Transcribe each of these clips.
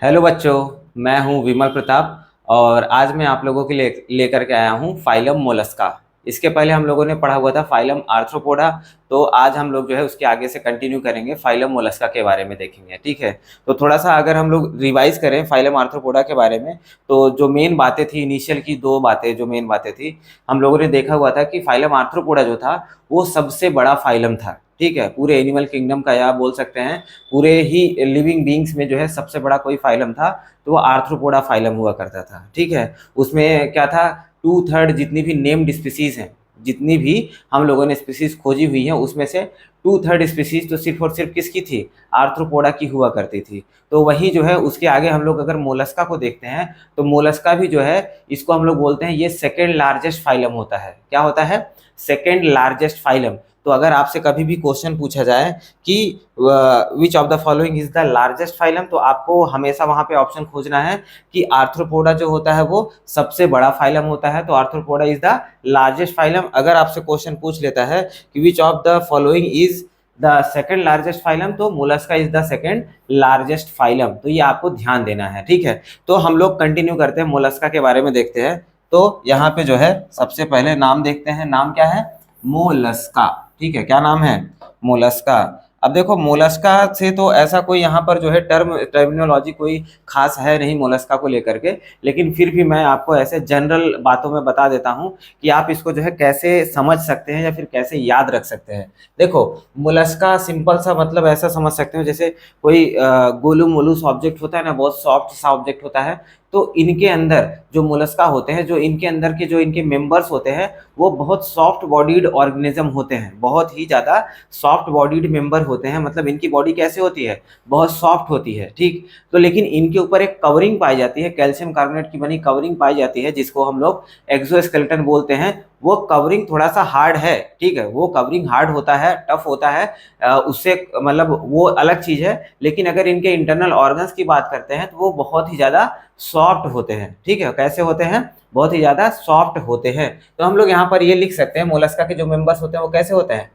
Hello बच्चों, मैं हूं विमल प्रताप और आज मैं आप लोगों के लिए लेकर के आया हूं फाइलम मोलस्का। इसके पहले हम लोगों ने पढ़ा हुआ था फाइलम आर्थ्रोपोडा। तो आज हम लोग जो है उसके आगे से कंटिन्यू करेंगे, फाइलम मोलस्का के बारे में देखेंगे। ठीक है, तो थोड़ा सा अगर हम लोग रिवाइज करें फाइलम आर्थ्रोपोडा के बारे में, तो जो मेन बातें थी, इनिशियल की दो बातें जो मेन बातें थी, हम लोगों ने देखा हुआ था कि फाइलम आर्थ्रोपोडा जो था वो सबसे बड़ा फाइलम था। ठीक है, पूरे एनिमल किंगडम का, या बोल सकते हैं पूरे ही लिविंग बींग्स में जो है सबसे बड़ा कोई फाइलम था तो वो आर्थ्रोपोडा फाइलम हुआ करता था। ठीक है, उसमें क्या था, 2/3 जितनी भी नेम्ड स्पीसीज हैं, जितनी भी हम लोगों ने स्पीसीज खोजी हुई हैं, उसमें से 2/3 स्पीसीज तो सिर्फ और सिर्फ किसकी थी, आर्थ्रोपोडा की हुआ करती थी। तो वही जो है उसके आगे हम लोग अगर मोलस्का को देखते हैं तो मोलस्का भी जो है, इसको हम लोग बोलते हैं ये सेकेंड लार्जेस्ट फाइलम होता है। क्या होता है? Second largest phylum. तो अगर आपसे कभी भी क्वेश्चन पूछा जाए कि which of the following is the largest phylum, तो आपको हमेशा वहां पे ऑप्शन खोजना है कि आर्थ्रोपोडा जो होता है वो सबसे बड़ा फाइलम होता है, तो Arthropoda is the largest phylum. अगर आपसे क्वेश्चन पूछ लेता है कि which of the following is the second largest phylum, तो Mollusca is the second largest phylum. तो ये आपको ध्यान देना है। ठीक है, तो हम लोग कंटिन्यू करते हैं, मोलस्का के बारे में देखते हैं। तो यहाँ पे जो है सबसे पहले नाम देखते हैं। नाम क्या है? मोलस्का। ठीक है, क्या नाम है? मोलस्का। अब देखो, मोलस्का से तो ऐसा कोई यहाँ पर जो है टर्मिनोलॉजी कोई खास है नहीं मोलस्का को लेकर के, लेकिन फिर भी मैं आपको ऐसे जनरल बातों में बता देता हूँ कि आप इसको जो है कैसे समझ सकते हैं या फिर कैसे याद रख सकते हैं। देखो, मोलस्का सिंपल सा मतलब ऐसा समझ सकते हो जैसे कोई गोलू मोलू ऑब्जेक्ट होता है ना, बहुत सॉफ्ट सा ऑब्जेक्ट होता है। तो इनके अंदर जो मोलस्का होते हैं, जो इनके अंदर के जो इनके मेंबर्स होते हैं, वो बहुत सॉफ्ट बॉडीड ऑर्गेनिज्म होते हैं, बहुत ही ज़्यादा सॉफ्ट बॉडीड मेंबर होते हैं। मतलब इनकी बॉडी कैसे होती है? बहुत सॉफ्ट होती है। ठीक, तो लेकिन इनके ऊपर एक कवरिंग पाई जाती है, कैल्शियम कार्बोनेट की बनी कवरिंग पाई जाती है, जिसको हम लोग एक्सोस्केलेटन बोलते हैं। वो कवरिंग थोड़ा सा हार्ड है। ठीक है, वो कवरिंग हार्ड होता है, टफ होता है, उससे मतलब वो अलग चीज़ है। लेकिन अगर इनके इंटरनल ऑर्गन्स की बात करते हैं तो वो बहुत ही ज़्यादा सॉफ्ट होते हैं। ठीक है, कैसे होते हैं? बहुत ही ज़्यादा सॉफ्ट होते हैं। तो हम लोग यहाँ पर ये लिख सकते हैं, मोलस्का के जो मेंबर्स होते हैं वो कैसे होते हैं?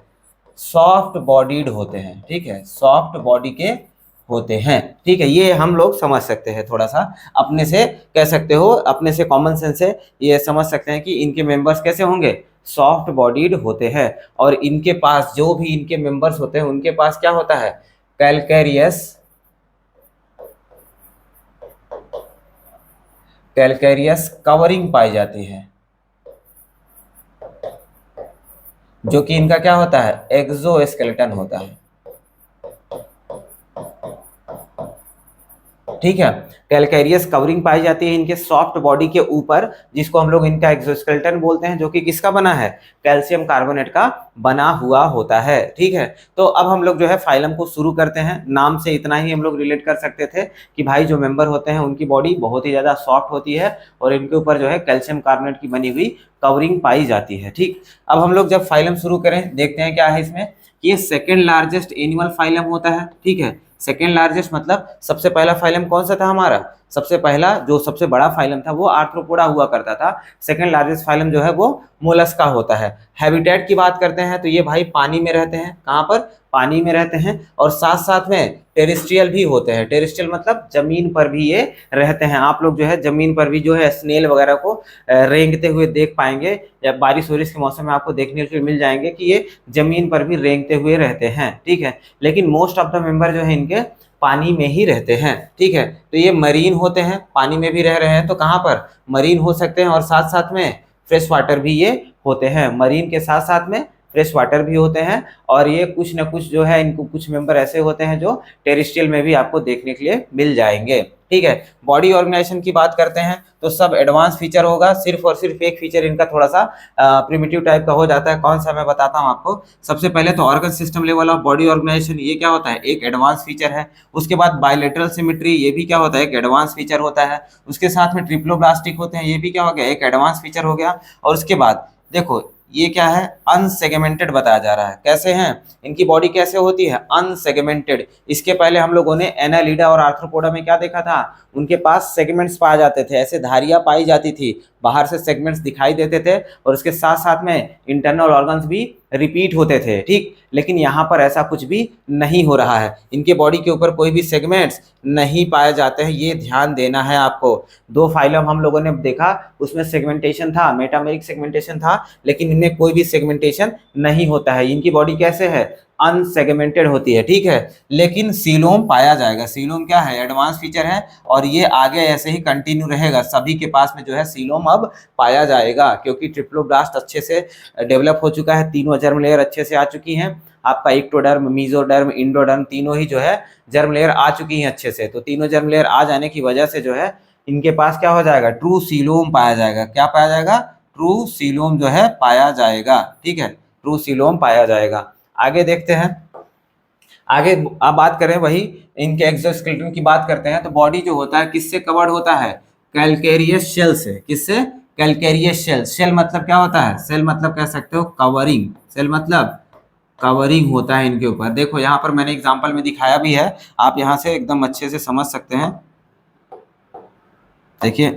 सॉफ्ट बॉडीड होते हैं। ठीक है, सॉफ्ट बॉडी के होते हैं। ठीक है, ये हम लोग समझ सकते हैं, थोड़ा सा अपने से कह सकते हो, अपने से कॉमन सेंस से ये समझ सकते हैं कि इनके मेंबर्स कैसे होंगे? सॉफ्ट बॉडीड होते हैं। और इनके पास जो भी इनके मेंबर्स होते हैं उनके पास क्या होता है? कैलकैरियस कैलकैरियस कवरिंग पाई जाती है, जो कि इनका क्या होता है? एक्सोस्केलेटन होता है। ठीक है, कैलकैरियस कवरिंग पाई जाती है इनके सॉफ्ट बॉडी के ऊपर, जिसको हम लोग इनका एक्सोस्केलेटन बोलते हैं, जो कि किसका बना है? कैल्शियम कार्बोनेट का बना हुआ होता है। ठीक है, तो अब हम लोग जो है फाइलम को शुरू करते हैं। नाम से इतना ही हम लोग रिलेट कर सकते थे कि भाई जो मेंबर होते हैं उनकी बॉडी बहुत ही ज़्यादा सॉफ्ट होती है और इनके ऊपर जो है कैल्शियम कार्बोनेट की बनी हुई कवरिंग पाई जाती है। ठीक, अब हम लोग जब फाइलम शुरू करें, देखते हैं क्या है इसमें कि ये सेकेंड लार्जेस्ट एनिमल फाइलम होता है। ठीक है, सेकेंड लार्जेस्ट मतलब सबसे पहला फाइलम कौन सा था हमारा? सबसे पहला जो सबसे बड़ा फाइलम था वो आर्थ्रोपोडा हुआ करता था। सेकेंड लार्जेस्ट फाइलम जो है वो मोलस्का होता है। हैबिटेट की बात करते हैं तो ये भाई पानी में रहते हैं। कहाँ पर? पानी में रहते हैं। और साथ साथ में टेरेस्ट्रियल भी होते हैं। टेरेस्ट्रियल मतलब जमीन पर भी ये रहते हैं। आप लोग जो है जमीन पर भी जो है स्नेल वगैरह को रेंगते हुए देख पाएंगे, या बारिश वारिश के मौसम में आपको देखने को मिल जाएंगे कि ये जमीन पर भी रेंगते हुए रहते हैं। ठीक है, लेकिन मोस्ट ऑफ द मेंबर जो है इनके पानी में ही रहते हैं। ठीक है, तो ये मरीन होते हैं, पानी में भी रह रहे हैं, तो कहाँ पर? मरीन हो सकते हैं। और साथ साथ में फ्रेश वाटर भी ये होते हैं। मरीन के साथ साथ में फ्रेश वाटर भी होते हैं। और ये कुछ ना कुछ जो है, इनको कुछ मेंबर ऐसे होते हैं जो टेरेस्ट्रियल में भी आपको देखने के लिए मिल जाएंगे। ठीक है, बॉडी ऑर्गेनाइजेशन की बात करते हैं तो सब एडवांस फीचर होगा। सिर्फ और सिर्फ एक फीचर इनका थोड़ा सा प्रिमिटिव टाइप का हो जाता है। कौन सा? मैं बताता हूँ आपको। सबसे पहले तो organ system level of body organisation, ये क्या होता है? एक एडवांस फीचर है। उसके बाद बायलेटरल सिमेट्री, ये भी क्या होता है? एक एडवांस फीचर होता है। उसके साथ में ट्रिप्लोब्लास्टिक होते हैं, ये भी क्या हो गया? एक एडवांस फीचर हो गया। और उसके बाद देखो ये क्या है? अनसेगमेंटेड बताया जा रहा है। कैसे हैं इनकी बॉडी, कैसे होती है? अनसेगमेंटेड। इसके पहले हम लोगों ने एनालिडा और आर्थ्रोपोडा में क्या देखा था? उनके पास सेगमेंट्स पाए जाते थे, ऐसे धारियां पाई जाती थी, बाहर से सेगमेंट्स दिखाई देते थे और उसके साथ साथ में इंटरनल ऑर्गन्स भी रिपीट होते थे, ठीक। लेकिन यहाँ पर ऐसा कुछ भी नहीं हो रहा है, इनके बॉडी के ऊपर कोई भी सेगमेंट्स नहीं पाए जाते हैं, ये ध्यान देना है आपको। दो फाइलम हम लोगों ने देखा, उसमें सेगमेंटेशन था, मेटामेरिक सेगमेंटेशन था, लेकिन इनमें कोई भी सेगमेंटेशन नहीं होता है। इनकी बॉडी कैसे है, अनसेगमेंटेड होती है, ठीक है। लेकिन सीलोम पाया जाएगा। सीलोम क्या है, एडवांस फीचर है, और ये आगे ऐसे ही कंटिन्यू रहेगा। सभी के पास में जो है सीलोम अब पाया जाएगा, क्योंकि ट्रिप्लोब्लास्ट अच्छे से डेवलप हो चुका है, तीनों जर्म लेयर अच्छे से आ चुकी हैं। आपका इक्टोडर्म, मीजोडर्म, इंडोडर्म तीनों ही जो है जर्म लेयर आ चुकी हैं अच्छे से। तो तीनों जर्म लेयर आ जाने की वजह से जो है इनके पास क्या हो जाएगा, ट्रू सीलोम पाया जाएगा। क्या पाया जाएगा, ट्रू सीलोम जो है पाया जाएगा, ठीक है, ट्रू सीलोम पाया जाएगा। आगे देखते हैं, आगे अब बात करें वही इनके एक्सोस्केलेटन की बात करते हैं। तो बॉडी जो होता है किससे कवर्ड होता है, कैलकेरियस शेल से। किससे, कैलकेरियस शेल। शेल मतलब क्या होता है, सेल मतलब कह सकते हो कवरिंग, सेल मतलब कवरिंग होता है इनके ऊपर। देखो यहाँ पर मैंने एग्जांपल में दिखाया भी है, आप यहाँ से एकदम अच्छे से समझ सकते हैं। देखिए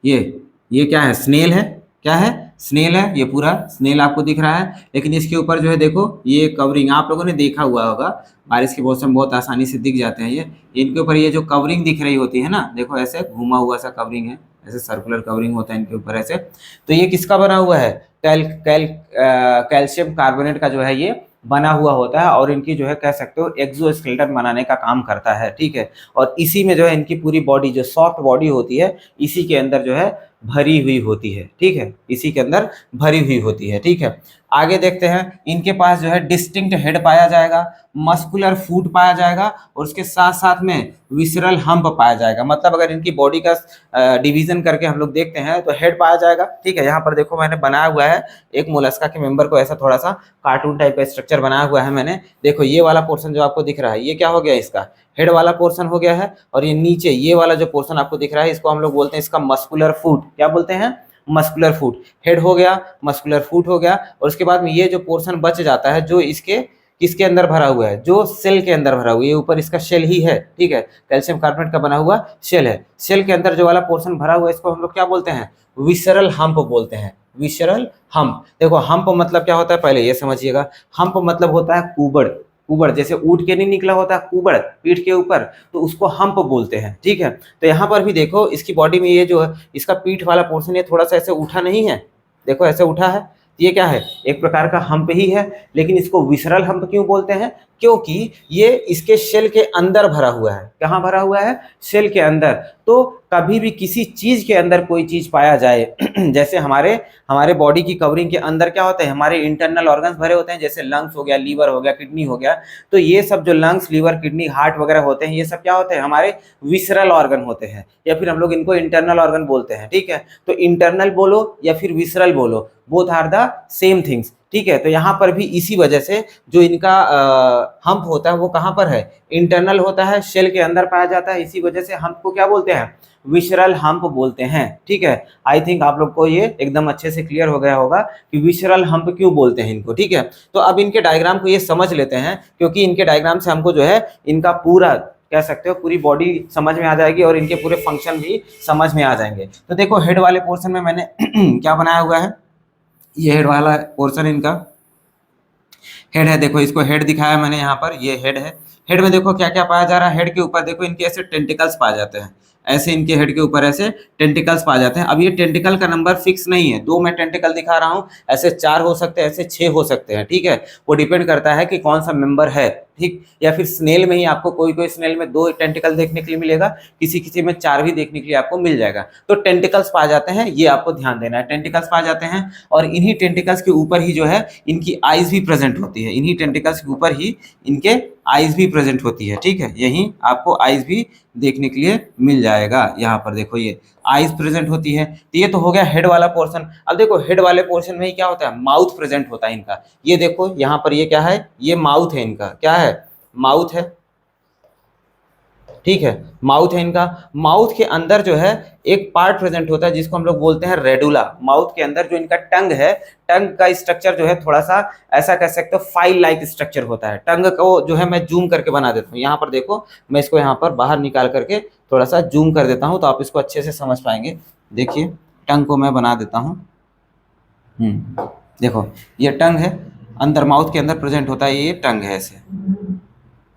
ये क्या है, स्नेल है, क्या है, स्नेल है, ये पूरा स्नेल आपको दिख रहा है। लेकिन इसके ऊपर जो है देखो ये कवरिंग आप लोगों ने देखा हुआ होगा, बारिश के मौसम बहुत आसानी से दिख जाते हैं। ये इनके ऊपर ये जो कवरिंग दिख रही होती है ना, देखो ऐसे घुमा हुआ सा कवरिंग है, ऐसे सर्कुलर कवरिंग होता है इनके ऊपर ऐसे। तो ये किसका बना हुआ है, कैल्शियम कार्बोनेट का जो है ये बना हुआ होता है, और इनकी जो है कह सकते हो एक्सोस्केलेटन बनाने का काम करता है, ठीक है। और इसी में जो है इनकी पूरी बॉडी जो सॉफ्ट बॉडी होती है इसी के अंदर जो है भरी हुई होती है, ठीक है, इसी के अंदर भरी हुई होती है, ठीक है। आगे देखते हैं, इनके पास जो है डिस्टिंक्ट हेड पाया जाएगा, मस्कुलर फूट पाया जाएगा, और उसके साथ साथ में विसरल हम्प पाया जाएगा। मतलब अगर इनकी बॉडी का डिवीजन करके हम लोग देखते हैं तो हेड पाया जाएगा, ठीक है। यहाँ पर देखो मैंने बनाया हुआ है एक मोलस्का के मेंबर को, ऐसा थोड़ा सा कार्टून टाइप का स्ट्रक्चर बनाया हुआ है मैंने। देखो ये वाला पोर्शन जो आपको दिख रहा है ये क्या हो गया, इसका हेड वाला पोर्शन हो गया है, और ये नीचे ये वाला जो पोर्शन आपको दिख रहा है इसको हम लोग बोलते हैं इसका मस्कुलर फूट। क्या बोलते हैं, मस्कुलर फूट। हेड हो गया, मस्कुलर फूट हो गया, और उसके बाद में ये जो पोर्शन बच जाता है जो इसके किसके अंदर भरा हुआ है, जो सेल के अंदर भरा हुआ है, ये ऊपर इसका शेल ही है, ठीक है, कैल्शियम कार्बोनेट का बना हुआ शेल है। शेल के अंदर जो वाला पोर्शन भरा हुआ है इसको हम लोग क्या बोलते हैं, विसरल हम्प बोलते हैं, विसरल हम्प। देखो हम्प मतलब क्या होता है पहले ये समझिएगा, हम्प मतलब होता है कुबड़। कुबड़ जैसे ऊँट के नहीं निकला होता है कुबड़ पीठ के ऊपर, तो उसको हम्प बोलते हैं, ठीक है। तो यहाँ पर भी देखो इसकी बॉडी में ये जो है इसका पीठ वाला पोर्शन ये थोड़ा सा ऐसे उठा नहीं है, देखो ऐसे उठा है, ये क्या है, एक प्रकार का हम्प ही है। लेकिन इसको विसरल हम्प क्यों बोलते हैं, क्योंकि ये इसके शेल के अंदर भरा हुआ है। कहाँ भरा हुआ है, शेल के अंदर। तो कभी भी किसी चीज के अंदर कोई चीज पाया जाए जैसे हमारे हमारे बॉडी की कवरिंग के अंदर क्या होता है, हमारे इंटरनल ऑर्गन्स भरे होते हैं, जैसे लंग्स हो गया, लीवर हो गया, किडनी हो गया। तो ये सब जो लंग्स, लीवर, किडनी, हार्ट वगैरह होते हैं, ये सब क्या होते हैं, हमारे विसरल ऑर्गन होते हैं, या फिर हम लोग इनको इंटरनल ऑर्गन बोलते हैं, ठीक है। तो इंटरनल बोलो या फिर विसरल बोलो, both are the same things, ठीक है। तो यहाँ पर भी इसी वजह से जो इनका हम्प होता है वो कहाँ पर है, इंटरनल होता है, शेल के अंदर पाया जाता है। इसी वजह से हम्प को क्या बोलते हैं, विसरल हम्प बोलते हैं, ठीक है। आई थिंक आप लोग को ये एकदम अच्छे से क्लियर हो गया होगा कि विसरल हम्प क्यों बोलते हैं इनको, ठीक है। तो अब इनके डायग्राम को ये समझ लेते हैं, क्योंकि इनके डायग्राम से हमको जो है इनका पूरा कह सकते हो पूरी बॉडी समझ में आ जाएगी, और इनके पूरे फंक्शन भी समझ में आ जाएंगे। तो देखो हेड वाले पोर्शन में मैंने क्या बनाया हुआ है, ये हेड वाला पोर्शन इनका हेड है। देखो इसको हेड दिखाया मैंने यहाँ पर, ये हेड है। हेड में देखो क्या क्या पाया जा रहा है, हेड के ऊपर देखो इनके ऐसे टेंटिकल्स पाए जाते हैं, ऐसे इनके हेड के ऊपर ऐसे टेंटिकल्स पाए जाते हैं। अब ये टेंटिकल का नंबर फिक्स नहीं है, 2 मैं टेंटिकल दिखा रहा हूँ, ऐसे 4 हो सकते हैं, ऐसे 6 हो सकते हैं, ठीक है। वो डिपेंड करता है कि कौन सा मेंबर है, ठीक। या फिर स्नेल में ही आपको कोई कोई स्नेल में 2 टेंटिकल देखने के लिए मिलेगा, किसी किसी में 4 भी देखने के लिए आपको मिल जाएगा। तो टेंटिकल्स पाए जाते हैं, ये आपको ध्यान देना है, टेंटिकल्स पाए जाते हैं। और इन्हीं टेंटिकल्स के ऊपर ही जो है इनकी आईज भी प्रेजेंट होती है, इन्हीं टेंटिकल्स के ऊपर ही इनके आईज भी प्रेजेंट होती है, ठीक है। यहीं आपको आईज भी देखने के लिए मिल जाएगा, यहाँ पर देखो ये आईज प्रेजेंट होती है। तो ये तो हो गया हेड वाला पोर्शन। अब देखो हेड वाले पोर्शन में ही क्या होता है, माउथ प्रेजेंट होता है इनका। ये देखो यहाँ पर ये क्या है, ये माउथ है इनका, क्या है, माउथ है, ठीक है, माउथ है इनका। माउथ के अंदर जो है एक पार्ट प्रेजेंट होता है जिसको हम लोग बोलते हैं रेडुला। माउथ के अंदर जो इनका टंग है, टंग का स्ट्रक्चर जो है थोड़ा सा ऐसा कह सकते हो फाइल लाइक स्ट्रक्चर होता है। टंग को जो है मैं जूम करके बना देता हूँ, यहाँ पर देखो मैं इसको यहाँ पर बाहर निकाल करके थोड़ा सा जूम कर देता हूँ, तो आप इसको अच्छे से समझ पाएंगे। देखिए टंग को मैं बना देता हूँ, देखो ये टंग है, अंदर माउथ के अंदर प्रेजेंट होता है, ये टंग है। ऐसे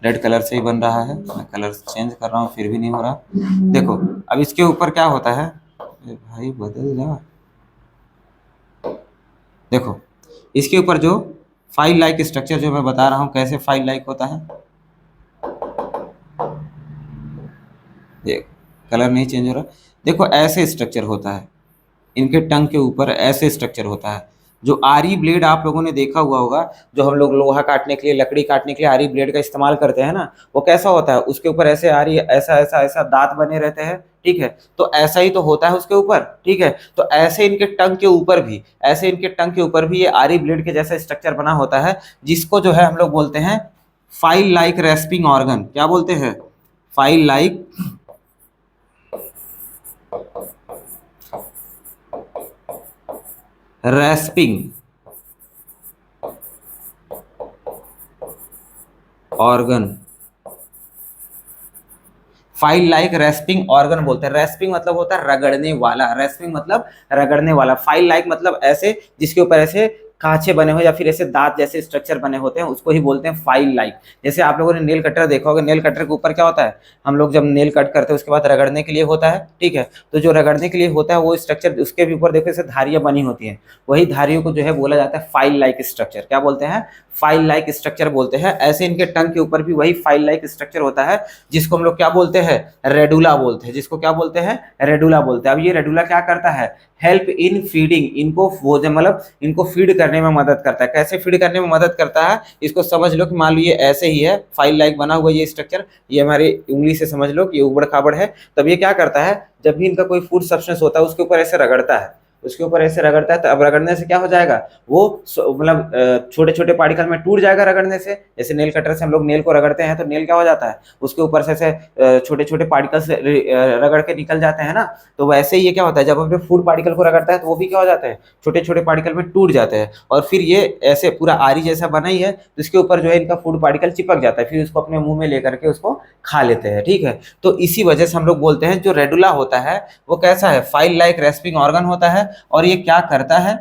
रेड कलर से ही बन रहा है, मैं कलर चेंज कर रहा हूँ फिर भी नहीं हो रहा। देखो अब इसके ऊपर क्या होता है, भाई बदल जा। देखो इसके ऊपर जो फाइल लाइक स्ट्रक्चर जो मैं बता रहा हूँ कैसे फाइल लाइक होता है, देख कलर नहीं चेंज हो रहा। देखो ऐसे स्ट्रक्चर होता है, इनके टंग के ऊपर ऐसे स्ट्रक्चर होता है। जो आरी ब्लेड आप लोगों ने देखा हुआ होगा, जो हम लोग लोहा काटने के लिए, लकड़ी काटने के लिए आरी ब्लेड का इस्तेमाल करते हैं ना, वो कैसा होता है, उसके ऊपर ऐसे आरी ऐसा ऐसा ऐसा दांत बने रहते हैं, ठीक है। तो ऐसा ही तो होता है उसके ऊपर, ठीक है। तो ऐसे इनके टंग के ऊपर भी, ऐसे इनके टंग के ऊपर भी ये आरी ब्लेड के जैसा स्ट्रक्चर बना होता है, जिसको जो है हम लोग बोलते हैं फाइल लाइक रेस्पिंग ऑर्गन। क्या बोलते हैं? File like respiring organ. File like respiring organ बोलते हैं। रेस्पिंग मतलब होता है रगड़ने वाला, रेस्पिंग मतलब रगड़ने वाला। फाइल लाइक मतलब ऐसे जिसके ऊपर ऐसे कांचे बने हो या फिर ऐसे दांत जैसे स्ट्रक्चर बने होते हैं, उसको ही बोलते हैं फाइल लाइक। जैसे आप लोगों ने नेल कटर देखा होगा, नेल कटर के ऊपर क्या होता है, हम लोग जब नेल कट करते हैं उसके बाद रगड़ने के लिए होता है, ठीक है। तो जो रगड़ने के लिए होता है वो स्ट्रक्चर, उसके भी ऊपर देखो ऐसे धारियां बनी होती हैं, वही धारियों को जो है बोला जाता है फाइल लाइक स्ट्रक्चर। क्या बोलते हैं? फाइल लाइक स्ट्रक्चर बोलते हैं। ऐसे इनके टंग के ऊपर भी वही फाइल लाइक स्ट्रक्चर होता है, जिसको हम लोग क्या बोलते हैं, रेडुला बोलते हैं। जिसको क्या बोलते हैं? रेडुला बोलते हैं। अब ये रेडुला क्या करता है? हेल्प इन फीडिंग, इनको भोजन मतलब इनको फीड करने में मदद करता है। कैसे फीड करने में मदद करता है, इसको समझ लो कि मान लो ये ऐसे ही है, फाइल लाइक बना हुआ ये स्ट्रक्चर, ये हमारी उंगली से समझ लो कि ये उबड़ खाबड़ है। तब ये क्या करता है, जब भी इनका कोई फूड सब्सटेंस होता है उसके ऊपर ऐसे रगड़ता है, उसके ऊपर ऐसे रगड़ता है। तो अब रगड़ने से क्या हो जाएगा, वो मतलब छोटे छोटे पार्टिकल में टूट जाएगा रगड़ने से। जैसे नेल कटर से हम लोग नेल को रगड़ते हैं तो नेल क्या हो जाता है, उसके ऊपर से ऐसे छोटे छोटे पार्टिकल से रगड़ के निकल जाते हैं ना। तो वैसे ही ये क्या होता है, जब अपने फूड पार्टिकल को रगड़ता है तो वो भी क्या हो जाते हैं, छोटे छोटे पार्टिकल में टूट जाते हैं। और फिर ये ऐसे पूरा आरी जैसा बना ही है, तो इसके ऊपर जो है इनका फूड पार्टिकल चिपक जाता है, फिर उसको अपने मुंह में लेकर के उसको खा लेते हैं, ठीक है। तो इसी वजह से हम लोग बोलते हैं जो रेडुला होता है वो कैसा है, फाइल लाइक रेस्पिंग ऑर्गन होता है। और ये क्या करता है,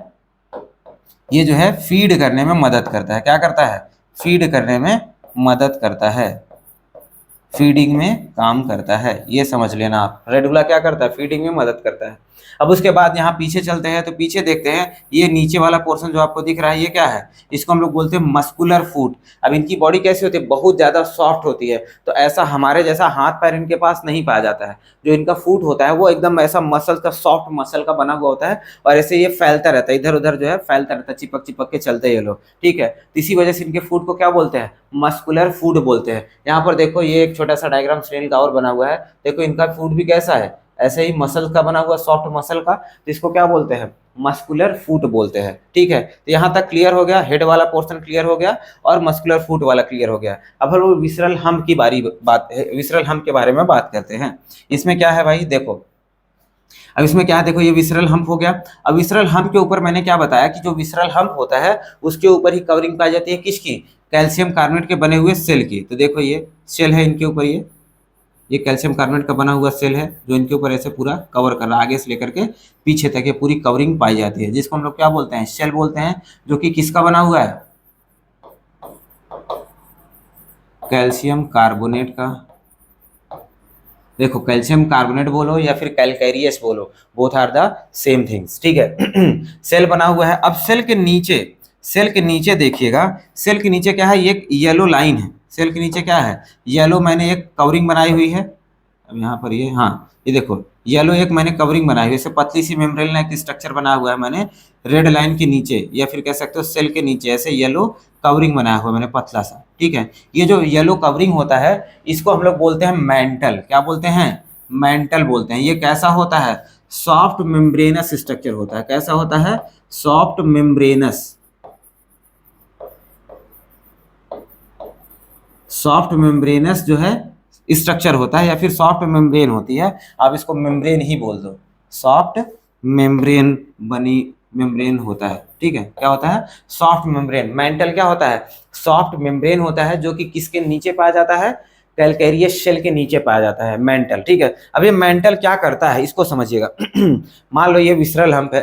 ये जो है फीड करने में मदद करता है। क्या करता है? फीड करने में मदद करता है, फीडिंग में काम करता है। ये समझ लेना आप, रेडुला क्या करता है, फीडिंग में मदद करता है। अब उसके बाद यहाँ पीछे चलते हैं, तो पीछे देखते हैं ये नीचे वाला पोर्शन जो आपको दिख रहा है, ये क्या है, इसको हम लोग बोलते हैं मस्कुलर फूट। अब इनकी बॉडी कैसी होती है, बहुत ज़्यादा सॉफ्ट होती है। तो ऐसा हमारे जैसा हाथ पैर इनके पास नहीं पाया जाता है। जो इनका फूट होता है वो एकदम ऐसा मसल का, सॉफ्ट मसल का बना हुआ होता है, और ऐसे ये फैलता रहता है, इधर उधर जो है फैलता रहता है, चिपक चिपक के चलते हैं ये लोग, ठीक है। तो इसी वजह से इनके फूट को क्या बोलते हैं, मस्कुलर फूड बोलते हैं। यहाँ पर देखो ये एक छोटा सा डायग्राम स्नेल का और बना हुआ है, देखो इनका फूड भी कैसा है, ऐसे ही मसल का बना हुआ, सॉफ्ट मसल का। तो इसको क्या बोलते हैं, मस्कुलर फूट बोलते हैं, ठीक है। तो यहाँ तक क्लियर हो गया, हेड वाला पोर्शन क्लियर हो गया और मस्कुलर फूट वाला क्लियर हो गया। अब हम लोग विसरल हम्प की बात विसरल हम्प के बारे में बात करते हैं। इसमें क्या है भाई, देखो अब इसमें क्या है, देखो ये विसरल हम्प हो गया। अब विसरल हम्प के ऊपर मैंने क्या बताया कि जो विसरल हम्प होता है उसके ऊपर ही कवरिंग पाई जाती है, किसकी, कैल्शियम कार्बोनेट के बने हुए सेल की। तो देखो ये सेल है इनके ऊपर, ये कैल्शियम कार्बोनेट का बना हुआ सेल है जो इनके ऊपर ऐसे पूरा कवर कर रहा है, आगे से लेकर के पीछे तक ये पूरी कवरिंग पाई जाती है, जिसको हम लोग क्या बोलते हैं, सेल बोलते हैं। जो कि किसका बना हुआ है, कैल्शियम कार्बोनेट का। देखो कैल्शियम कार्बोनेट बोलो या फिर कैलकैरियस बोलो, both are the same things, ठीक है। सेल बना हुआ है। अब सेल के नीचे देखिएगा, सेल के नीचे क्या है, ये एक येलो लाइन है। सेल के नीचे क्या है, येलो मैंने एक कवरिंग बनाई हुई है। अब यहाँ पर ये, हाँ ये देखो येलो एक मैंने कवरिंग बनाई हुई है, पतली सी मेम्ब्रेन लाइक स्ट्रक्चर बना हुआ है मैंने रेड लाइन के नीचे, या फिर कह सकते हो सेल के नीचे ऐसे येलो कवरिंग बनाया हुआ है मैंने पतला सा, ठीक है। ये जो येलो कवरिंग होता है इसको हम लोग बोलते हैं मेंटल। क्या बोलते हैं, मेंटल बोलते हैं। ये कैसा होता है, सॉफ्ट मेम्ब्रेनस स्ट्रक्चर होता है। कैसा होता है, सॉफ्ट मेम्ब्रेनस, सॉफ्ट मेम्ब्रेनस जो है स्ट्रक्चर होता है, या फिर सॉफ्ट मेम्ब्रेन होती है, आप इसको मेम्ब्रेन ही बोल दो, सॉफ्ट मेम्ब्रेन बनी मेम्ब्रेन होता है, ठीक है। क्या होता है, सॉफ्ट मेम्ब्रेन। मेंटल क्या होता है, सॉफ्ट मेम्ब्रेन होता है, जो कि किसके नीचे पाया जाता है, कैलकैरियस शेल के नीचे पाया जाता है मेंटल, ठीक है। अब ये मेंटल क्या करता है इसको समझिएगा। मान लो ये विसरल हम्प है,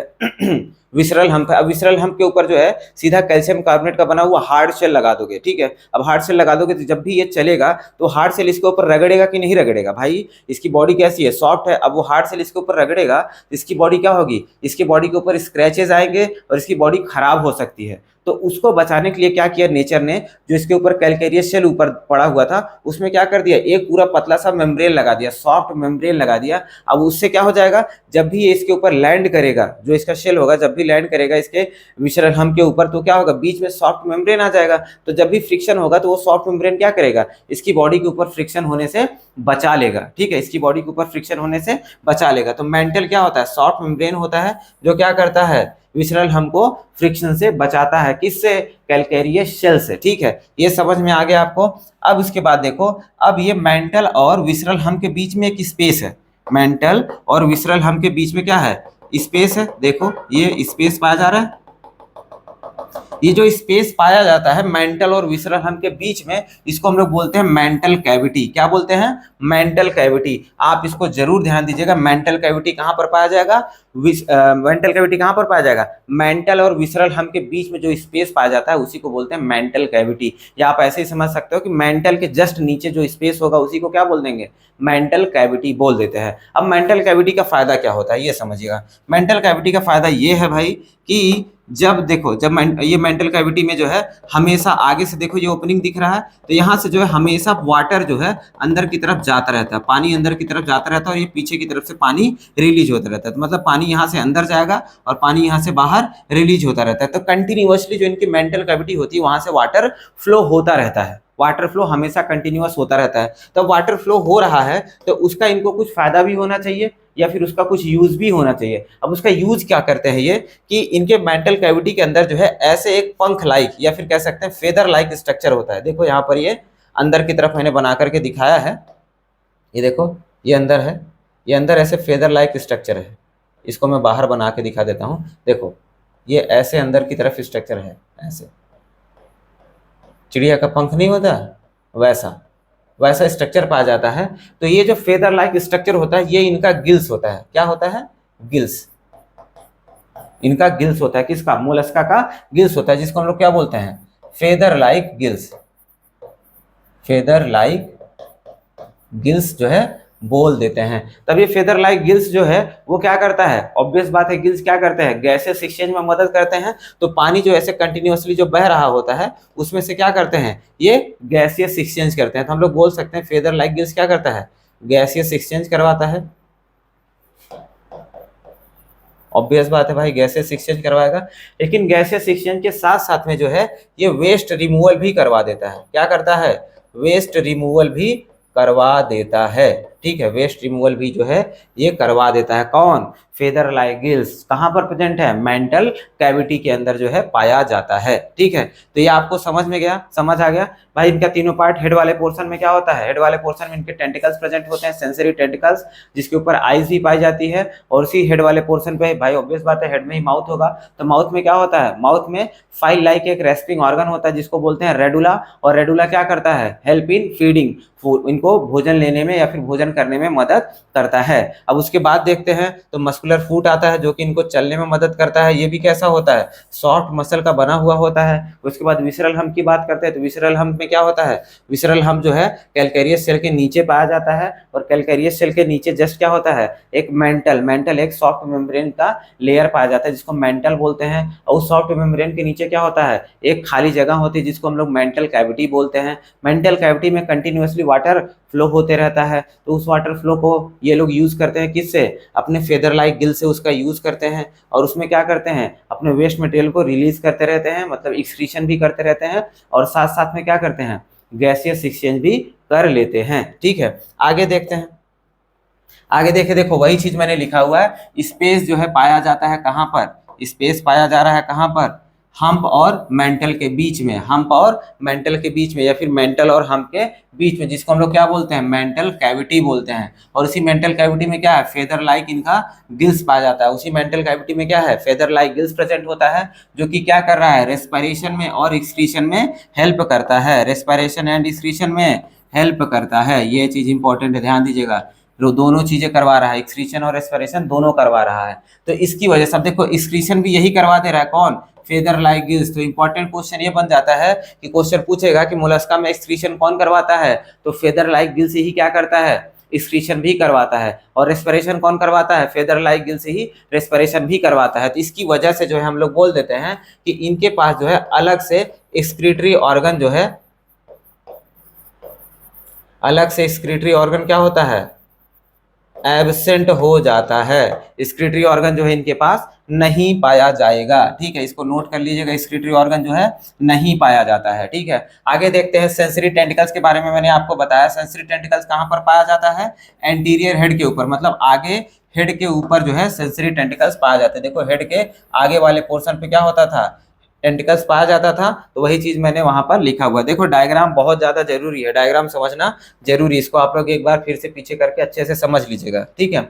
विसरल हम्प है। अब विसरल हम्प के ऊपर जो है सीधा कैल्शियम कार्बोनेट का बना हुआ हार्ड शेल लगा दोगे, ठीक है। अब हार्ड शेल लगा दोगे तो जब भी ये चलेगा तो हार्ड शेल इसके ऊपर रगड़ेगा कि नहीं रगड़ेगा भाई, इसकी बॉडी कैसी है, सॉफ्ट है। अब वो हार्ड शेल इसके ऊपर रगड़ेगा तो इसकी बॉडी क्या होगी, इसकी बॉडी के ऊपर स्क्रैचेस आएंगे और इसकी बॉडी खराब हो सकती है। तो उसको बचाने के लिए क्या किया नेचर ने, जो इसके ऊपर कैलकेरियस शेल ऊपर पड़ा हुआ था उसमें क्या कर दिया, एक पूरा पतला सा मेम्ब्रेन लगा दिया, सॉफ्ट मेम्ब्रेन लगा दिया। अब उससे क्या हो जाएगा, जब भी ये इसके ऊपर लैंड करेगा, जो इसका शेल होगा जब भी लैंड करेगा इसके विसरल हम्प के ऊपर, तो क्या होगा, बीच में सॉफ्ट मेम्ब्रेन आ जाएगा। तो जब भी फ्रिक्शन होगा तो वो सॉफ्ट मेम्ब्रेन क्या करेगा, इसकी बॉडी के ऊपर फ्रिक्शन होने से बचा लेगा, ठीक है, इसकी बॉडी के ऊपर फ्रिक्शन होने से बचा लेगा। तो मेंटल क्या होता है, सॉफ्ट मेम्ब्रेन होता है जो क्या करता है, विसरल हमको फ्रिक्शन से बचाता है, किससे, कैलकेरियस शेल से, ठीक है। ये समझ में आ गया आपको। अब इसके बाद देखो, अब ये मेंटल और विसरल हम के बीच में एक स्पेस है, मेंटल और विसरल हम के बीच में क्या है, स्पेस है। देखो ये स्पेस पाया जा रहा है, ये जो स्पेस पाया जाता है मेंटल और विसरल हम्प के बीच में, इसको हम लोग बोलते हैं मेंटल कैविटी। क्या बोलते हैं, मेंटल कैविटी। आप इसको जरूर ध्यान दीजिएगा, मेंटल कैविटी कहां पर पाया जाएगा, मेंटल कैविटी कहां पर पाया जाएगा, मेंटल और विसरल हम्प के बीच में जो स्पेस पाया जाता है उसी को बोलते हैं मेंटल कैविटी। या आप ऐसे ही समझ सकते हो कि मेंटल के जस्ट नीचे जो स्पेस होगा उसी को क्या बोल देंगे, मेंटल कैविटी बोल देते हैं। अब मेंटल कैविटी का फायदा क्या होता है ये समझिएगा। मेंटल कैविटी का फायदा ये है भाई कि जब देखो, जब ये मेंटल कैविटी में जो है हमेशा आगे से देखो ये ओपनिंग दिख रहा है, तो यहाँ से जो है हमेशा वाटर जो है अंदर की तरफ जाता रहता है, पानी अंदर की तरफ जाता रहता है, और ये पीछे की तरफ से पानी रिलीज होता रहता है। तो मतलब पानी यहाँ से अंदर जाएगा और पानी यहाँ से बाहर रिलीज होता रहता है। तो कंटिन्यूअसली जो इनकी मेंटल कैविटी होती है वहां से वाटर फ्लो होता रहता है, वाटर फ्लो हमेशा कंटिन्यूअस होता रहता है। तो वाटर फ्लो हो रहा है तो उसका इनको कुछ फायदा भी होना चाहिए या फिर उसका कुछ यूज भी होना चाहिए। अब उसका यूज क्या करते हैं ये, कि इनके मेंटल कैविटी के अंदर जो है ऐसे एक पंख लाइक या फिर कह सकते हैं फेदर लाइक स्ट्रक्चर होता है। देखो यहाँ पर ये अंदर की तरफ मैंने बना करके दिखाया है, ये देखो ये अंदर है, ये अंदर ऐसे फेदर लाइक स्ट्रक्चर है। इसको मैं बाहर बना के दिखा देता हूँ। देखो ये ऐसे अंदर की तरफ स्ट्रक्चर है, ऐसे चिड़िया का पंख नहीं होता वैसा वैसा स्ट्रक्चर पाया जाता है। तो ये जो फेदर लाइक स्ट्रक्चर होता है ये इनका गिल्स होता है। क्या होता है, गिल्स, इनका गिल्स होता है। किसका, मोलस्का का गिल्स होता है, जिसको हम लोग क्या बोलते हैं, feather like gills, feather like gills जो है बोल देते हैं। तब ये फेदर लाइक गिल्स जो है वो क्या करता है, ऑब्वियस बात है, गिल्स क्या करते हैं, गैसेस एक्सचेंज में मदद करते हैं। तो पानी जो ऐसे कंटिन्यूअसली जो बह रहा होता है उसमें से क्या करते हैं, ये गैसियस एक्सचेंज करते हैं। तो हम लोग बोल सकते हैं फेदर लाइक गिल्स क्या करता है, गैसियस एक्सचेंज करवाता है। ऑब्वियस बात है भाई, गैसेस एक्सचेंज करवाएगा। लेकिन गैसेस एक्सचेंज के साथ साथ में जो है ये वेस्ट रिमूवल भी करवा देता है। क्या करता है, वेस्ट रिमूवल भी करवा देता है, ठीक है, वेस्ट रिमूवल भी जो है ये करवा देता है। कौन, फेदर लाइक गिल्स। कहां पर प्रेजेंट है, मेंटल कैविटी के अंदर जो है पाया जाता है, ठीक है। तो ये आपको समझ में गया, समझ आ गया भाई। इनका तीनों पार्ट, हेड वाले पोर्शन में क्या होता है, हेड वाले पोर्शन में इनके टेंटिकल्स प्रेजेंट होते हैं, सेंसरी टेंटिकल्स, जिसके ऊपर आईज भी पाई जाती है। और उसी हेड वाले पोर्शन पे भाई ऑब्वियस बात है हेड में ही माउथ होगा। तो माउथ में क्या होता है, माउथ में फाइल लाइक एक रेस्पिंग ऑर्गन होता है जिसको बोलते हैं रेडुला। और रेडुला क्या करता है, हेल्प इन फीडिंग, इनको भोजन लेने में या फिर भोजन करने में मदद करता है। अब उसके बाद देखते हैं तो मस्कुलर फूट आता है जो कि इनको चलने में मदद करता है। ये भी कैसा होता है, सॉफ्ट मसल का बना हुआ होता है। उसके बाद विसरल हम्प की बात करते हैं तो विसरल हम्प में क्या होता है, विसरल हम्प जो है कैलकेरियस सेल के नीचे पाया जाता है। और कैलकेरियस सेल के नीचे जस्ट क्या होता है, एक मेंटल एक सॉफ्ट मेम्ब्रेन का लेयर पाया जाता है जिसको मेंटल बोलते हैं। और उस सॉफ्ट मेम्ब्रेन के नीचे क्या होता है, एक खाली जगह होती है जिसको हम लोग मेंटल कैविटी बोलते हैं। मेंटल कैविटी में कंटिन्यूअसली वाटर फ्लो होते रहता है। तो उस वाटर फ्लो को ये लोग यूज करते हैं किससे, अपने फेदर लाइक गिल से उसका यूज करते हैं। और उसमें क्या करते हैं, अपने वेस्ट मटेरियल को रिलीज करते रहते हैं, मतलब एक्सक्रीशन भी करते रहते हैं। और साथ साथ में क्या करते हैं, गैसियस एक्सचेंज भी कर लेते हैं, ठीक है। आगे देखते हैं, आगे देखे, देखो वही चीज मैंने लिखा हुआ है, स्पेस जो है पाया जाता है कहाँ पर, स्पेस पाया जा रहा है कहाँ पर, हम्प और मेंटल के बीच में, हम्प और मेंटल के बीच में, या फिर मेंटल और हम्प के बीच में, जिसको हम लोग क्या बोलते हैं, मेंटल कैविटी बोलते हैं। और उसी मेंटल कैविटी में क्या है, फेदर लाइक इनका गिल्स पाया जाता है। उसी मेंटल कैविटी में क्या है, फेदर लाइक गिल्स प्रेजेंट होता है, जो कि क्या कर रहा है, रेस्पिरेशन में और एक्सक्रीशन में हेल्प करता है, रेस्पिरेशन एंड एक्सक्रीशन में हेल्प करता है। ये चीज इंपॉर्टेंट है, ध्यान दीजिएगा, दोनों चीजें करवा रहा है, एक्सक्रीशन और रेस्पिरेशन दोनों करवा रहा है। तो इसकी वजह से अब देखो एक्सक्रीशन भी यही करवा दे रहा है, कौन? Feather like gills. तो इंपॉर्टेंट क्वेश्चन ये बन जाता है कि क्वेश्चन पूछेगा कि मोलस्का में एक्सक्रीशन कौन करवाता है, तो फेदर लाइक गिल्स ही क्या करता है, एक्सक्रीशन भी करवाता है। और रेस्पिरेशन कौन करवाता है, फेदर लाइक गिल्स ही रेस्पिरेशन भी करवाता है। तो इसकी वजह से जो है हम लोग बोल देते हैं कि इनके पास जो है अलग से एक्सक्रीटरी ऑर्गन जो है, अलग से एक्सक्रीटरी ऑर्गन क्या होता है, एब्सेंट हो जाता है। एक्सक्रीटरी ऑर्गन जो है इनके पास नहीं पाया जाएगा, ठीक है, इसको नोट कर लीजिएगा, एक्सक्रीटरी ऑर्गन जो है नहीं पाया जाता है, ठीक है। आगे देखते हैं सेंसरी टेंटिकल्स के बारे में। मैंने आपको बताया सेंसरी टेंटिकल्स कहाँ पर पाया जाता है, एंटीरियर हेड के ऊपर, मतलब आगे हेड के ऊपर जो है सेंसरी टेंटिकल्स पाया जाते हैं। देखो हेड के आगे वाले पोर्शन पे क्या होता था, टेंटिकल्स पाया जाता था, तो वही चीज मैंने वहां पर लिखा हुआ। देखो डायग्राम बहुत ज्यादा जरूरी है, डायग्राम समझना जरूरी, इसको आप लोग एक बार फिर से पीछे करके अच्छे से समझ लीजिएगा, ठीक है।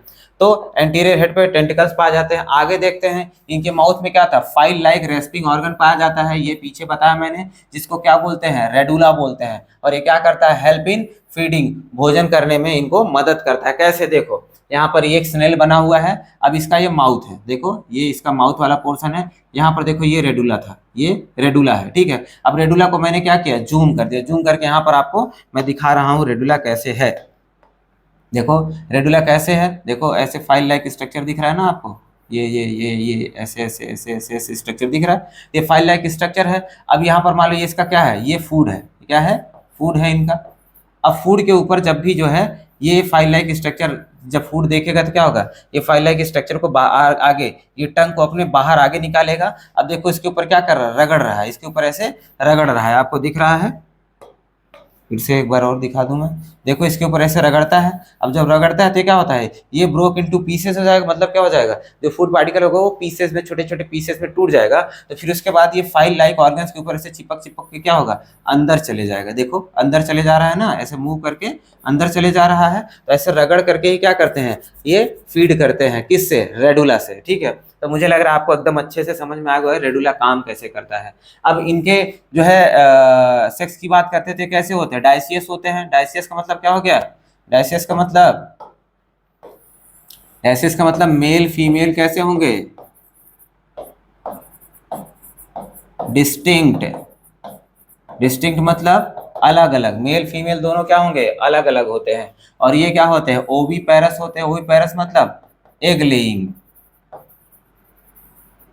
तो एंटीरियर हेड पे टेंटिकल्स पाए जाते हैं। आगे देखते हैं इनके माउथ में क्या था, फाइल लाइक रेस्पिंग ऑर्गन पाया जाता है, ये पीछे बताया मैंने, जिसको क्या बोलते हैं, रेडुला बोलते हैं। और ये क्या करता है, हेल्प इन फीडिंग, भोजन करने में इनको मदद करता है। कैसे, देखो यहाँ पर ये एक स्नेल बना हुआ है, अब इसका ये माउथ है, देखो ये इसका माउथ वाला पोर्शन है, यहाँ पर देखो ये रेडुला था, ये रेडुला है, ठीक है। अब रेडुला को मैंने क्या किया, जूम कर दिया, जूम करके यहाँ पर आपको मैं दिखा रहा हूँ रेडुला कैसे है। देखो रेडुला कैसे है, देखो ऐसे फाइल लाइक स्ट्रक्चर दिख रहा है ना आपको, ये ऐसे ऐसे ऐसे ऐसे ऐसे स्ट्रक्चर दिख रहा है, ये फाइल लाइक स्ट्रक्चर है। अब यहाँ पर मान लो ये इसका क्या है, ये फूड है, क्या है, फूड है इनका। अब फूड के ऊपर जब भी जो है ये फाइल लाइक स्ट्रक्चर, जब फूड देखेगा तो क्या होगा, ये फाइल लाइक स्ट्रक्चर को आगे, ये टंग को अपने बाहर आगे निकालेगा। अब देखो इसके ऊपर क्या कर रहा है, रगड़ रहा है, इसके ऊपर ऐसे रगड़ रहा है, आपको दिख रहा है, फिर से एक बार और दिखा दूं मैं, देखो इसके ऊपर ऐसे रगड़ता है। अब जब रगड़ता है तो क्या होता है, ये ब्रोक इनटू पीसेस हो जाएगा, मतलब क्या हो जाएगा, जो फूड पार्टिकल होगा वो पीसेस में, छोटे छोटे पीसेस में टूट जाएगा। तो फिर उसके बाद ये फाइल लाइक ऑर्गन्स के ऊपर ऐसे चिपक चिपक के क्या होगा, अंदर चले जाएगा। देखो अंदर चले जा रहा है ना, ऐसे मूव करके अंदर चले जा रहा है। तो ऐसे रगड़ करके ही क्या करते हैं, ये फीड करते हैं, किससे, रेडुला से, ठीक है। तो मुझे लग रहा है आपको एकदम अच्छे से समझ में आ गया है रेडुला काम कैसे करता है। अब इनके जो है सेक्स की बात करते थे, कैसे होते हैं, डायसियस होते हैं। डायसियस का मतलब क्या हो गया, डायसियस का मतलब, डायसियस का मतलब मेल फीमेल कैसे होंगे, डिस्टिंक्ट। डिस्टिंक्ट मतलब अलग अलग, मेल फीमेल दोनों क्या होंगे, अलग अलग होते हैं। और ये क्या होते हैं, ओवी पैरस होते हैं। ओवी पैरस मतलब एग लेइंग,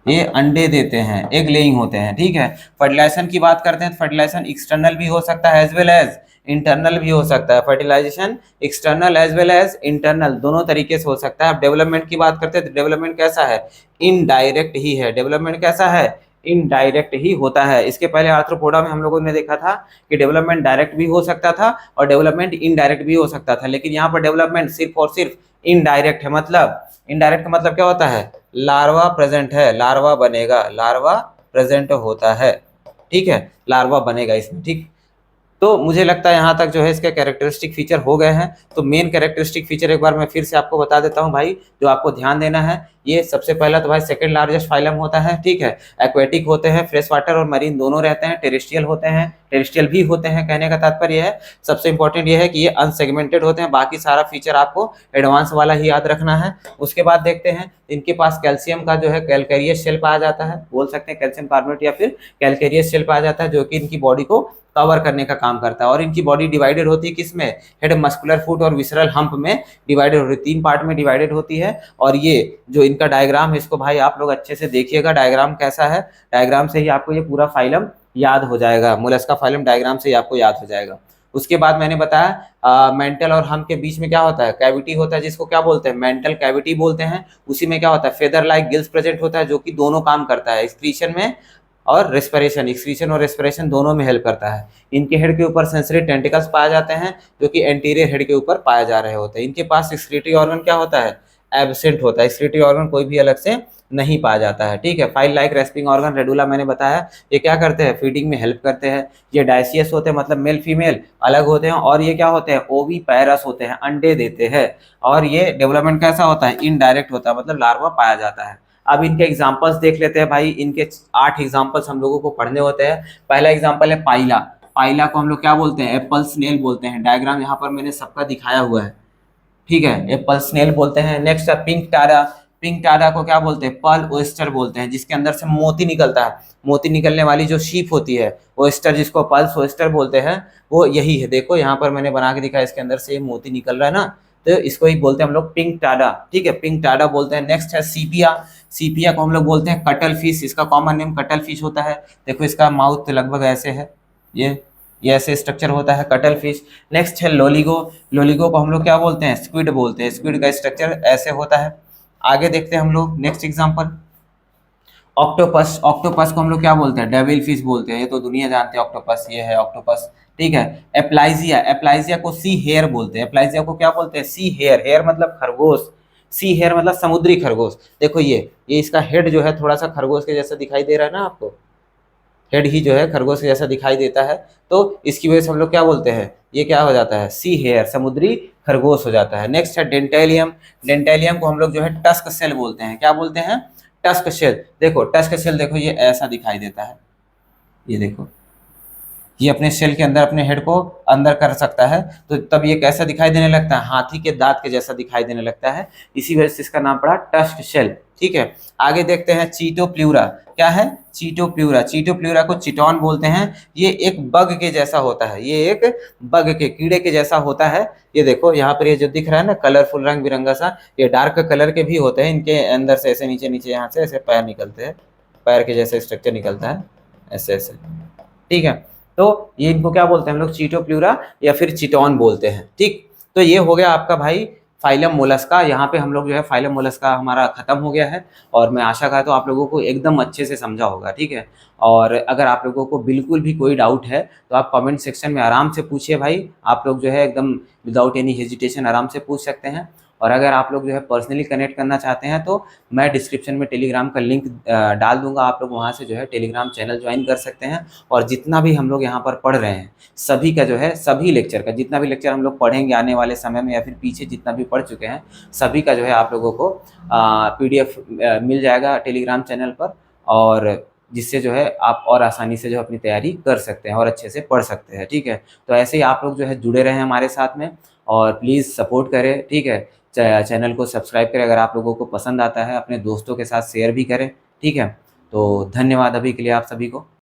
ये अंडे देते हैं, एग लेइंग होते हैं, ठीक है। फर्टिलाइजेशन की बात करते हैं तो फर्टिलाइजेशन एक्सटर्नल भी हो सकता है एज वेल एज इंटरनल भी हो सकता है। Fertilisation external as well as internal दोनों तरीके से हो सकता है। अब डेवलपमेंट की बात करते हैं तो डेवलपमेंट कैसा है, इनडायरेक्ट ही है। डेवलपमेंट कैसा है, इनडायरेक्ट ही होता है। इसके पहले आर्थ्रोपोडा में हम लोगों ने देखा था कि डेवलपमेंट डायरेक्ट भी हो सकता था और डेवलपमेंट इनडायरेक्ट भी हो सकता था, लेकिन यहाँ पर डेवलपमेंट सिर्फ और सिर्फ इनडायरेक्ट है। मतलब इनडायरेक्ट का मतलब क्या होता है, लार्वा प्रेजेंट है, लार्वा बनेगा, लार्वा प्रेजेंट होता है, ठीक है, लार्वा बनेगा इसमें, ठीक। तो मुझे लगता है यहाँ तक जो है इसके कैरेक्टरिस्टिक फीचर हो गए हैं। तो मेन कैरेक्टरिस्टिक फीचर एक बार मैं फिर से आपको बता देता हूँ भाई, जो आपको ध्यान देना है। ये सबसे पहला तो भाई सेकंड लार्जेस्ट फाइलम होता है, ठीक है। एक्वेटिक होते हैं, फ्रेश वाटर और मरीन दोनों रहते हैं। टेरेस्ट्रियल होते हैं, टेरेस्ट्रियल भी होते हैं, कहने का तात्पर्य है सबसे इंपॉर्टेंट ये है कि ये अनसेगमेंटेड होते हैं। बाकी सारा फीचर आपको एडवांस वाला ही याद रखना है। उसके बाद देखते हैं इनके पास कैल्शियम का जो है कैलकेरियस शेल पाया जाता है, बोल सकते हैं कैल्शियम कार्बोनेट या फिर कैलकेरियस शेल पाया जाता है, जो कि इनकी बॉडी को कवर करने का काम करता है। और इनकी बॉडी डिवाइडेड होती है किसमें, हेड, मस्कुलर फुट और विसरल हम्प में डिवाइडेड होती है, 3 पार्ट में डिवाइडेड होती है। और ये जो इनका डायग्राम है इसको भाई आप लोग अच्छे से देखिएगा, डायग्राम कैसा है, डायग्राम से ही आपको ये पूरा फाइलम याद हो जाएगा, मोलस्का फाइलम डायग्राम से ही आपको याद हो जाएगा। उसके बाद मैंने बताया मेंटल और हम्प के बीच में क्या होता है, कैविटी होता है, जिसको क्या बोलते हैं, मेंटल कैविटी बोलते हैं। उसी में क्या होता है, फेदर लाइक गिल्स प्रेजेंट होता है, जो कि दोनों काम करता है, एक्सक्रीशन में और रेस्पिरेशन, एक्सक्रीशन और रेस्पिरेशन दोनों में हेल्प करता है। इनके हेड के ऊपर सेंसरी टेंटिकल्स पाए जाते हैं, जो कि एंटीरियर हेड के ऊपर पाए जा रहे होते हैं। इनके पास एक्सक्रीटरी ऑर्गन क्या होता है, एब्सेंट होता है, एक्सक्रीटरी ऑर्गन कोई भी अलग से नहीं पाया जाता है, ठीक है। File like respiring organ radula मैंने बताया, ये क्या करते हैं, फीडिंग में हेल्प करते हैं। ये डायसियस होते हैं, मतलब मेल फीमेल अलग होते हैं। और ये क्या होते हैं, ओवी पैरस होते हैं, अंडे देते हैं। और ये डेवलपमेंट कैसा होता है, इनडायरेक्ट होता है, मतलब लार्वा पाया जाता है। अब इनके एग्जांपल्स देख लेते हैं भाई, इनके 8 एग्जांपल्स हम लोगों को पढ़ने होते हैं। पहला एग्जांपल है पाइला। पाइला को हम लोग क्या बोलते हैं, एप्पल स्नेल बोलते हैं। डायग्राम यहाँ पर मैंने सबका दिखाया हुआ है, ठीक है, ये पर्ल स्नेल बोलते हैं। नेक्स्ट है पिंक टारा। पिंक टारा को क्या बोलते हैं? पर्ल ओयस्टर बोलते हैं, जिसके अंदर से मोती निकलता है। मोती निकलने वाली जो शीप होती है, ओयस्टर, जिसको पर्ल ओयस्टर बोलते हैं, वो यही है। देखो यहाँ पर मैंने बना के दिखा, इसके अंदर से मोती निकल रहा है ना, तो इसको ही बोलते हैं हम लोग पिंक टाडा। ठीक है, पिंक टाडा बोलते हैं। नेक्स्ट है सीपिया। सीपिया को हम लोग बोलते हैं कटल फिश, इसका कॉमन नेम कटल फिश होता है। देखो इसका माउथ लगभग ऐसे है, ये ऐसे स्ट्रक्चर होता है, कटल फिश। नेक्स्ट है लोलिगो। लोलिगो को हम लोग क्या बोलते हैं? स्क्विड बोलते हैं। स्क्विड का स्ट्रक्चर ऐसे होता है। आगे देखते हैं हम लोग नेक्स्ट एग्जांपल, ऑक्टोपस। ऑक्टोपस को हम लोग क्या बोलते हैं? डेविल फिश बोलते हैं। ये तो दुनिया जानते हैं ऑक्टोपस, ये है ऑक्टोपस। ठीक है। एप्लाइजिया। एप्लाइजिया को सी हेयर बोलते हैं। एप्लाइजिया को क्या बोलते हैं? See here. हेयर मतलब खरगोश, सी हेयर मतलब समुद्री खरगोश। देखो ये इसका हेड जो है थोड़ा सा खरगोश के जैसा दिखाई दे रहा है ना आपको, हेड ही जो है खरगोश के जैसा दिखाई देता है, तो इसकी वजह से हम लोग क्या बोलते हैं? ये क्या हो जाता है? सी हेयर, समुद्री खरगोश हो जाता है। नेक्स्ट है डेंटेलियम। डेंटेलियम को हम लोग जो है टस्क सेल बोलते हैं। क्या बोलते हैं? Tusk cell. देखो टस्क सेल, देखो ये ऐसा दिखाई देता है, ये देखो, ये अपने सेल के अंदर अपने हेड को अंदर कर सकता है, तो तब ये कैसा दिखाई देने लगता है? हाथी के दांत के जैसा दिखाई देने लगता है। इसी वजह से इसका नाम पड़ा टस्क शेल। ठीक है। आगे देखते हैं चीटोप्ल्यूरा। क्या है? चीटोप्ल्यूरा। चीटोप्ल्यूरा को चिटॉन बोलते हैं। ये एक बग के जैसा होता है, ये एक बग के कीड़े के जैसा होता है। ये देखो यहाँ पर ये जो दिख रहा है ना कलरफुल, रंग बिरंगा सा, ये डार्क कलर के भी होते हैं। इनके अंदर से ऐसे नीचे नीचे यहाँ से ऐसे पैर निकलते हैं, पैर के जैसे स्ट्रक्चर निकलता है, ऐसे ऐसे। ठीक है। तो ये इनको क्या बोलते हैं हम लोग? चीटोप्ल्यूरा या फिर चिटॉन बोलते हैं। ठीक, तो ये हो गया आपका भाई फाइलम मोलस्का। यहाँ पे हम लोग जो है फाइलम मोलस्का हमारा खत्म हो गया है, और मैं आशा करता हूँ आप लोगों को एकदम अच्छे से समझा होगा। ठीक है। और अगर आप लोगों को बिल्कुल भी कोई डाउट है तो आप कमेंट सेक्शन में आराम से पूछिए भाई। आप लोग जो है एकदम विदाउट एनी हेजिटेशन आराम से पूछ सकते हैं। और अगर आप लोग जो है पर्सनली कनेक्ट करना चाहते हैं तो मैं डिस्क्रिप्शन में टेलीग्राम का लिंक डाल दूंगा, आप लोग वहाँ से जो है टेलीग्राम चैनल ज्वाइन कर सकते हैं। और जितना भी हम लोग यहाँ पर पढ़ रहे हैं, सभी का जो है, सभी लेक्चर का, जितना भी लेक्चर हम लोग पढ़ेंगे आने वाले समय में या फिर पीछे जितना भी पढ़ चुके हैं, सभी का जो है आप लोगों को PDF मिल जाएगा टेलीग्राम चैनल पर, और जिससे जो है आप और आसानी से जो अपनी तैयारी कर सकते हैं और अच्छे से पढ़ सकते हैं। ठीक है। तो ऐसे ही आप लोग जो है जुड़े रहें हमारे साथ में, और प्लीज़ सपोर्ट करें। ठीक है। चैनल को सब्सक्राइब करें, अगर आप लोगों को पसंद आता है अपने दोस्तों के साथ शेयर भी करें। ठीक है। तो धन्यवाद अभी के लिए आप सभी को।